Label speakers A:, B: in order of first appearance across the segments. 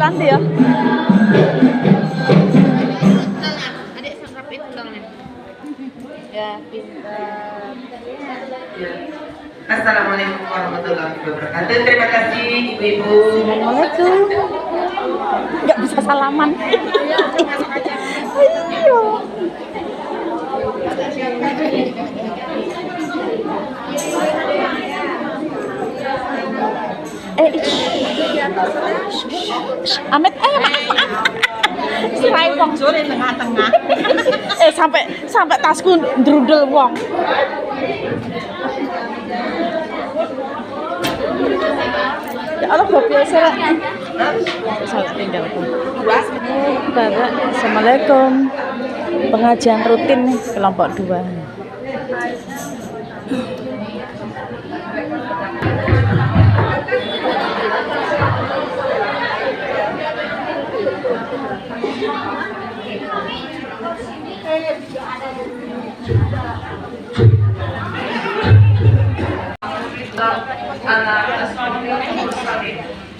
A: nanti ya.
B: Adik sanggap itu tangannya. Ya, pintar.
C: Assalamualaikum warahmatullahi wabarakatuh. Terima kasih ibu-ibu.
A: Assalamualaikum. Nggak bisa salaman. Ayo. Amit, serai wong
B: Sore tengah-tengah.
A: sampai tasku ndrundel wong. Ya Allah, biasa lah. Salah tinggal. Bapak, Assalamualaikum. Pengajian rutin nih kelompok 2.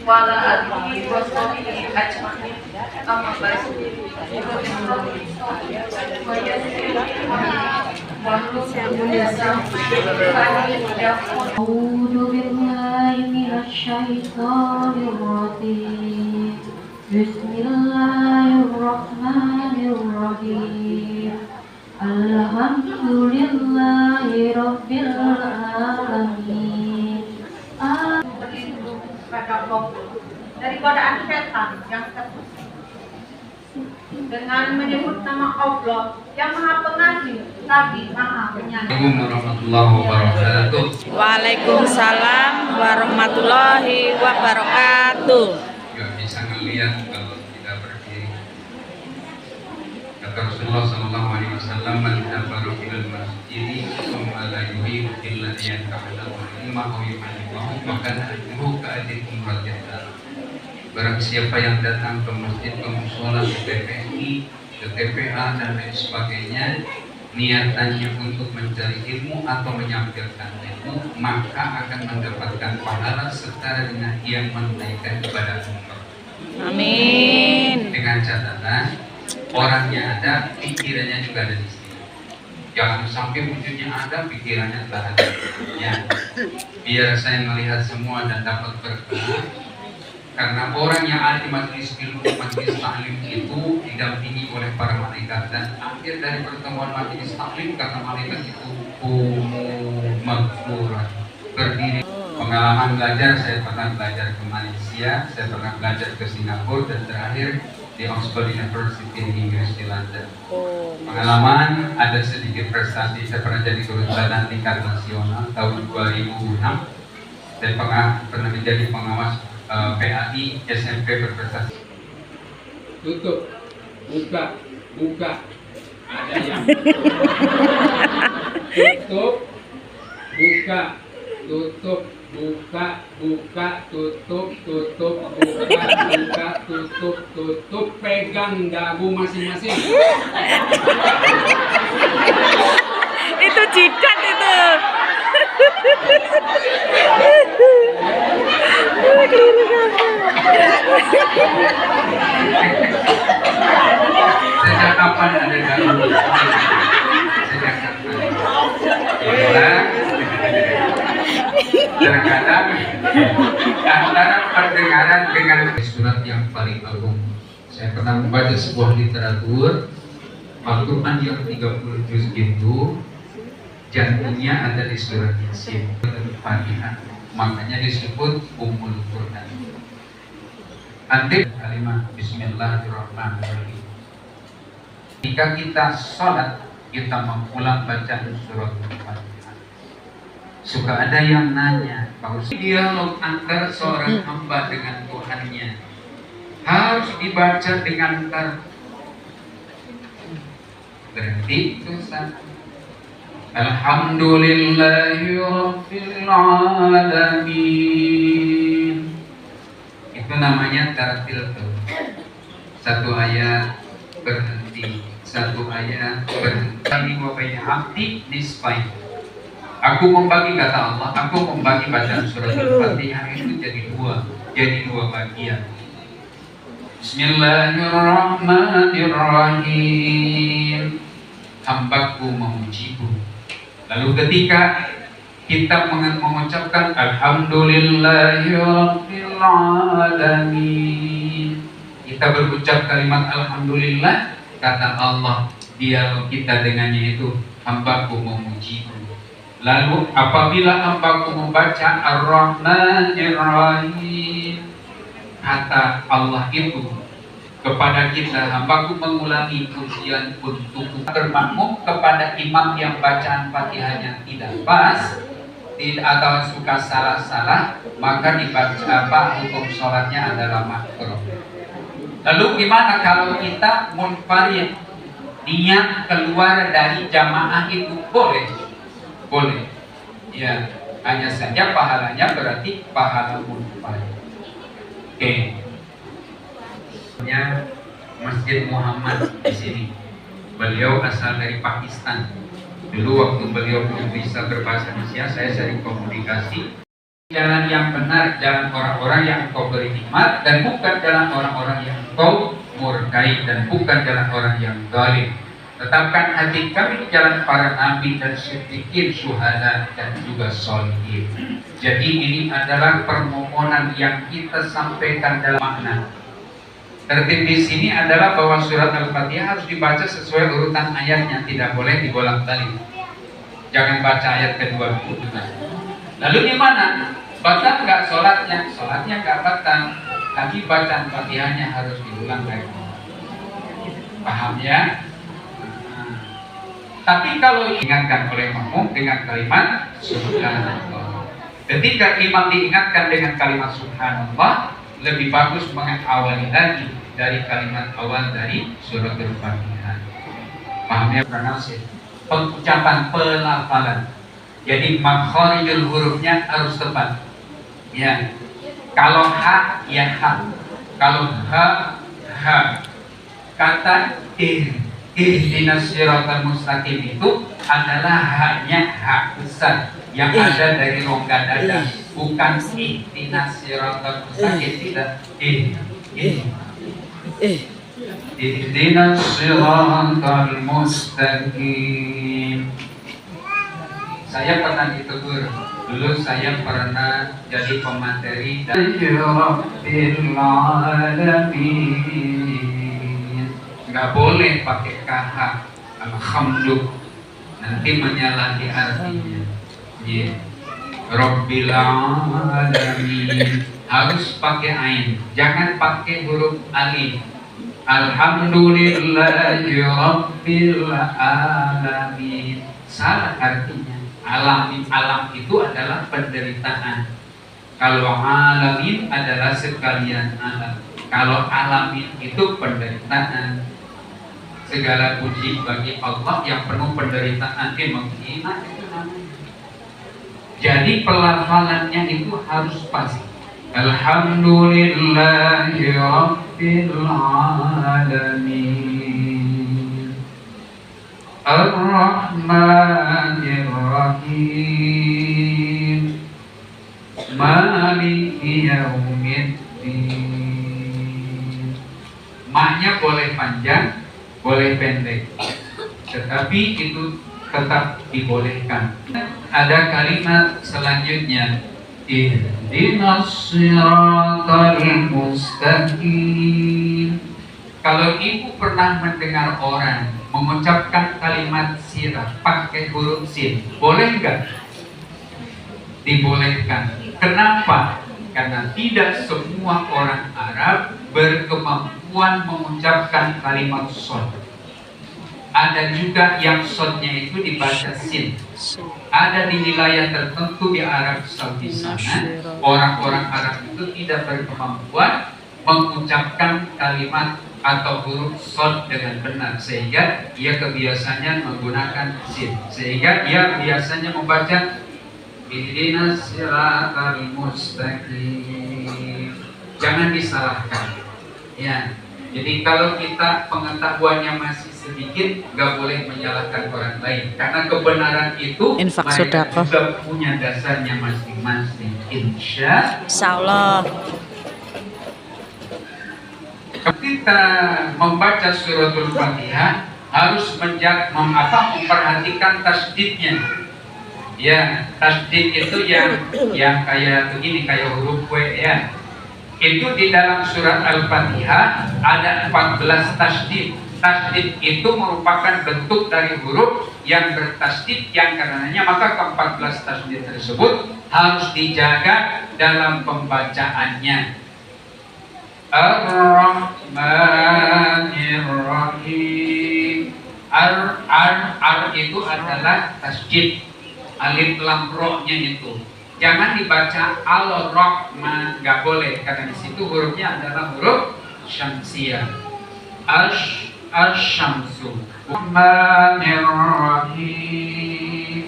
C: Wala alihi wa sahbihi ajma'in. Amma ba'du.
D: A'udzu billahi minasy syaithanir rajim. Bismillahirrahmanirrahim. Alhamdulillahi rabbil alamin.
E: Pada Allah dari godaan setan yang terkutuk dengan menyebut nama Allah yang Maha Pengasih lagi Maha Penyayang.
F: Assalamualaikum warahmatullahi wabarakatuh.
A: Waalaikumsalam warahmatullahi wabarakatuh.
F: Gak bisa ngeliat kalau kita berdiri. Kata Rasulullah Sallallahu Alaihi Wasallam, "Man tabaru ilal masjidi, thumma la yuhibu illa yantahadahu ilma aw yu'allimahu, maka ajruhu ka'ajrikum rajatan." Barang siapa yang datang ke masjid, ke musola, ke TPI, ke TPA dan lain sebagainya, niatannya untuk mencari ilmu atau menyampaikan ilmu, maka akan mendapatkan pahala setara dengan ia menunaikan ibadah umrah.
A: Amin.
F: Dengan catatan orangnya ada, pikirannya juga ada di sini. Jangan sampai wujudnya ada, pikirannya tak ada. Ya. Biar saya melihat semua dan dapat berkah. Karena orang yang ada di majelis ilmu, majelis taklim itu didampingi oleh para malaikat, dan akhir dari pertemuan majelis taklim karena malaikat itu maghfurah, berdiri. Pengalaman belajar, saya pernah belajar ke Malaysia, saya pernah belajar ke Singapura, dan terakhir di Oxford University di Inggris di London. Pengalaman ada sedikit prestasi, saya pernah jadi kerusakan tingkat nasional tahun 2006. Saya pernah menjadi pengawas PAI SMP berprestasi.
G: Tutup, buka, ada yang tutup, buka, tutup, tutup, pegang dagu masing-masing.
A: Itu jidat itu.
F: Sejak kapan ada dagu? Sejak kapan? Terkadang antara pendengaran dengan surat yang paling agung. Saya pernah membaca sebuah literatur Al-Quran yang 30 juz itu jantungnya ada di surat Yasin, Fatihah, makanya disebut Ummul Quran. Nanti kalimat Bismillahirrahmanirrahim. Jika kita sholat, kita mengulang bacaan surat Fatihah. Suka ada yang nanya, bahwa dialog antara seorang hamba dengan Tuhannya harus dibaca dengan berhenti itu satu. Alhamdulillahi Rabbil Alamin. Itu namanya tartil tuh. Satu ayat berhenti, satu ayat berhenti. Kami wabayna abdi nisfain. Aku membagi, kata Allah, aku membagi bacaan surat Al-Fatihah itu jadi dua bagian. Bismillahirrahmanirrahim. Hambaku memujimu. Lalu ketika kita mengucapkan Alhamdulillahirabbil alamin, kita berucap kalimat Alhamdulillah, kata Allah, dialog kita dengannya itu, hambaku memujimu. Lalu apabila hambaku membaca Ar-Rahmanir-Rahim, kata Allah itu kepada kita, hambaku mengulangi pujian untuk bermakmum kepada imam yang bacaan Fatihahnya tidak pas, tidak atau suka salah-salah, maka dibaca apa hukum sholatnya adalah makruh. Lalu gimana kalau kita munfarid, niat keluar dari jamaah itu boleh? Boleh. Ya, hanya saja pahalanya berarti pahala munfarid. Oke. Masjid Muhammad di sini. Beliau asal dari Pakistan. Dulu waktu beliau belum bisa berbahasa Indonesia, saya sering komunikasi. Jalan yang benar, jalan orang-orang yang engkau beri nikmat, dan bukan jalan orang-orang yang engkau murkai, dan bukan jalan orang yang zalim. Tetapkan hati kami di jalan para nabi dan siddiqin, syuhada, dan juga sholihin. Jadi ini adalah permohonan yang kita sampaikan dalam makna. Tertib di sini adalah bahwa surat Al-Fatihah harus dibaca sesuai urutan ayatnya, tidak boleh dibolak-balik. Jangan baca ayat kedua dulu. Lalu gimana? Batal nggak sholatnya? Sholatnya nggak batal, tapi bacaan Fatihahnya harus diulang lagi. Paham ya? Tapi kalau diingatkan oleh makmum dengan kalimat Subhanallah, ketika imam diingatkan dengan kalimat Subhanallah, lebih bagus mengawali lagi dari kalimat awal dari surat Al-Fatihah. Pahamnya pronouncing, pengucapan, pelafalan. Jadi makharijul hurufnya harus tepat. Ya. Kalau ha, ya ha. Kalau ha, ha. Kata ihdinas siratal mustaqim itu adalah hanya ha besar yang ada dari rongga dada, bukan ihdinas siratal mustaqim, tidak. Ihdinas siratal mustaqim. Saya pernah ditegur, dulu saya pernah jadi pemateri dari Rabbil Alamin. Nggak boleh pakai kh, alhamdulillah, nanti menyalahi artinya. Yeah. Rabbil Alamin harus pakai ain, jangan pakai huruf alif. Alhamdulillahi Rabbil Alamin, salah artinya. Alamin, alam itu adalah penderitaan. Kalau alamin adalah sekalian alam. Kalau alamin itu penderitaan. Segala puji bagi Allah yang penuh penderitaan, menghina itu namanya. Jadi pelafalannya itu harus pas. Alhamdulillahi Rabbil Alamin, Ar-Rahmanir-Rahim, Maliki Yaumiddin. Maknya boleh panjang, boleh pendek, tetapi itu tetap dibolehkan. Ada kalimat selanjutnya, ihdinas siratal mustaqim. Kalau ibu pernah mendengar orang mengucapkan kalimat sirah pakai huruf sin, boleh nggak? Dibolehkan. Kenapa? Karena tidak semua orang Arab berkemampuan mengucapkan kalimat sod. Ada juga yang sodnya itu dibaca sin. Ada di wilayah tertentu di Arab Saudi sana, orang-orang Arab itu tidak berkemampuan mengucapkan kalimat atau huruf sod dengan benar, sehingga ia kebiasaannya menggunakan sin, sehingga ia biasanya membaca ihdinas siratal mustaqim. Jangan disalahkan. Ya. Jadi kalau kita pengetahuannya masih sedikit, nggak boleh menyalahkan orang lain, karena kebenaran itu
A: Infak
F: mereka
A: sedekah
F: juga punya dasarnya masing-masing. Insya
A: Allah.
F: Kita membaca suratul Fatihah harus memperhatikan tasdidnya. Ya, tasdid itu yang kayak begini, kayak huruf W ya. Itu di dalam surat Al-Fatihah ada 14 tasdid. Tasdid itu merupakan bentuk dari huruf yang bertasdid yang karenanya maka ke-14 tasdid tersebut harus dijaga dalam pembacaannya. Ar-Rahmanir-Rahim. Ar itu adalah tasdid. Alif lam ro-nya itu. Jangan dibaca al-Rahman, nggak boleh karena di situ hurufnya adalah huruf syamsiyah. Asy-syamsu. Rahmanir-Rahim.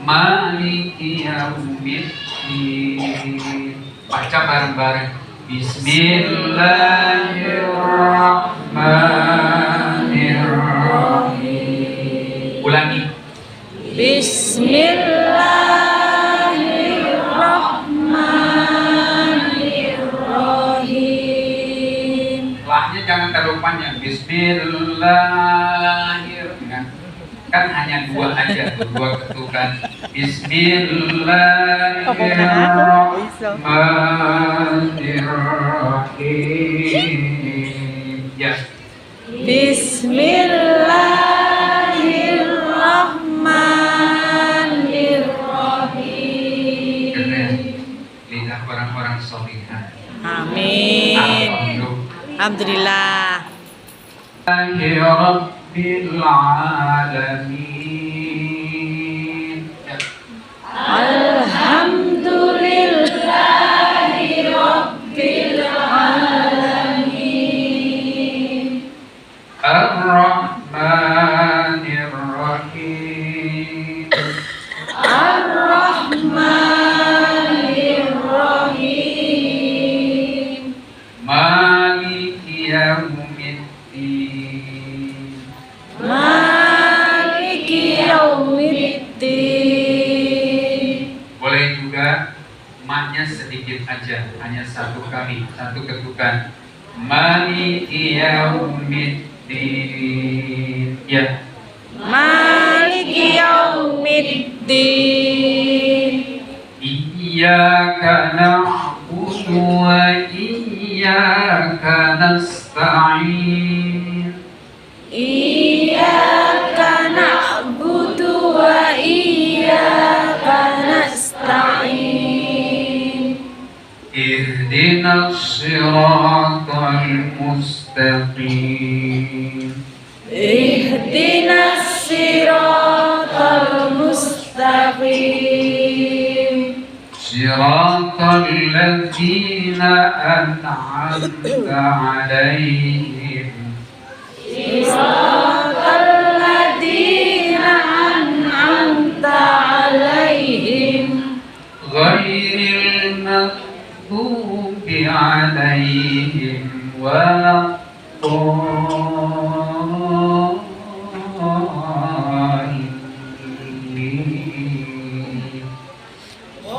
F: Maliki yaumiddin. Baca bareng-bareng. Bismillahirrahmanirrahim. Ulangi. Bismillahirrahmanirrahim. Lahnya jangan terlalu panjang. Bismillahirrahmanirrahim. Kan hanya dua aja, dua ketukan. Bismillahirrahmanirrahim. Ya. Bismillahirrahmanirrahim. Keren. Lidah orang-orang solihah.
A: Amin. Alhamdulillah.
F: Rabbil alamin.
A: Alhamdulillahi Rabbil alamin.
F: Ar-Rahmanir-Rahim.
A: Ar-Rahmanir-Rahim.
F: Maliki yaumiddin.
A: Maliki yaumiddin.
F: Boleh juga maknya sedikit aja, hanya satu kali, satu ketukan. Maliki yaumiddin. Ya.
A: Maliki yaumiddin.
F: Iyyaka na'budu wa iyyaka nasta'in.
A: Iyyaka na'budu wa iyyaka nasta'in.
F: Ihdinas siratal mustaqim.
A: Ihdinas siratal mustaqim.
F: Siratal ladzina an'amta 'alaihim.
A: Siratal ladzina an'amta 'alaihim.
F: Ghairil maghdubi 'alaihim waladdallin.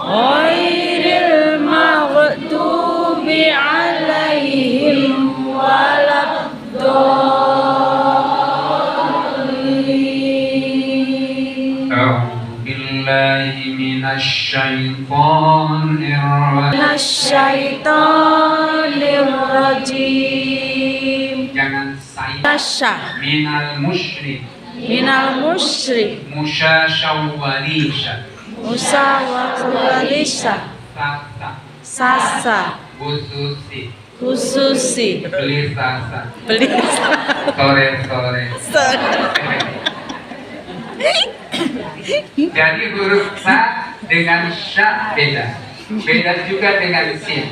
A: Ghairil maghdubi 'alaihim waladdallin.
F: A'udzu billahi minasy syaithanir rajim.
A: Nasyaitonir rajim.
F: Jangan saya
A: Nasya
F: minal musyrik
A: minal musyrik
F: musyashawwalisha
A: Musa wa walisa
F: sasa
A: sasa
F: khususi
A: khususi
F: beli sasa
A: beli
F: sore. Jadi huruf sa dengan sya beda juga dengan sin.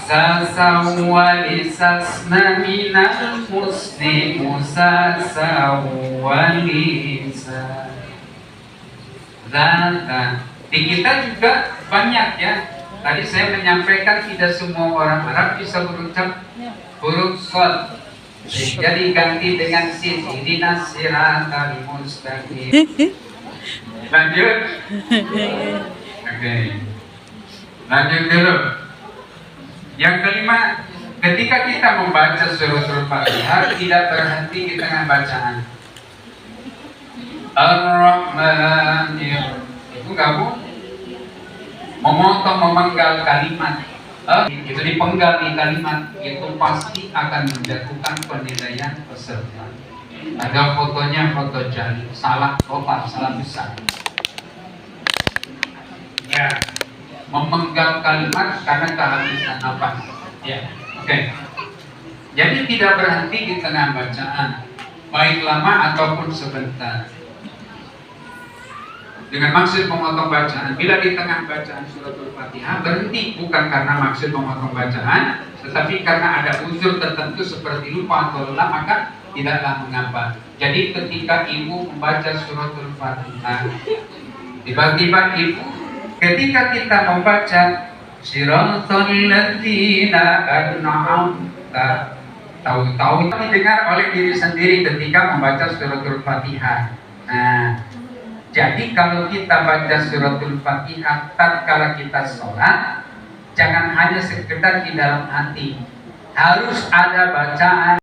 F: Sasawalisasna minal muslimu sasawalisa. Zata. Di kita juga banyak ya. Tadi saya menyampaikan tidak semua orang Arab bisa berucap huruf shad. Jadi ganti dengan sin. Ihdinas siratal mustaqim. Lanjut. Oke. Lanjut dulu. Yang kelima, ketika kita membaca suratul Fatihah tidak berhenti di tengah bacaan. Ar-Rahmanir, itu kamu memotong memenggal kalimat, itu dipenggal di kalimat, itu pasti akan menjatuhkan penilaian peserta. Ada fotonya, foto jari, salah total, salah besar. Ya, memenggal kalimat karena kehabisan apa? Ya, oke. Jadi tidak berhenti di tengah bacaan, baik lama ataupun sebentar. Dengan maksud memotong bacaan, bila di tengah bacaan suratul Fatihah berhenti bukan karena maksud memotong bacaan, tetapi karena ada unsur tertentu seperti lupa atau lelah, maka tidaklah mengapa. Jadi ketika ibu membaca suratul Fatihah, tiba-tiba ibu ketika kita membaca Siratal ladzina an'amta, tahu-tahu didengar oleh diri sendiri ketika membaca suratul Fatihah. Nah, jadi kalau kita baca suratul Fatihah tatkala kita sholat, jangan hanya sekedar di dalam hati, harus ada bacaan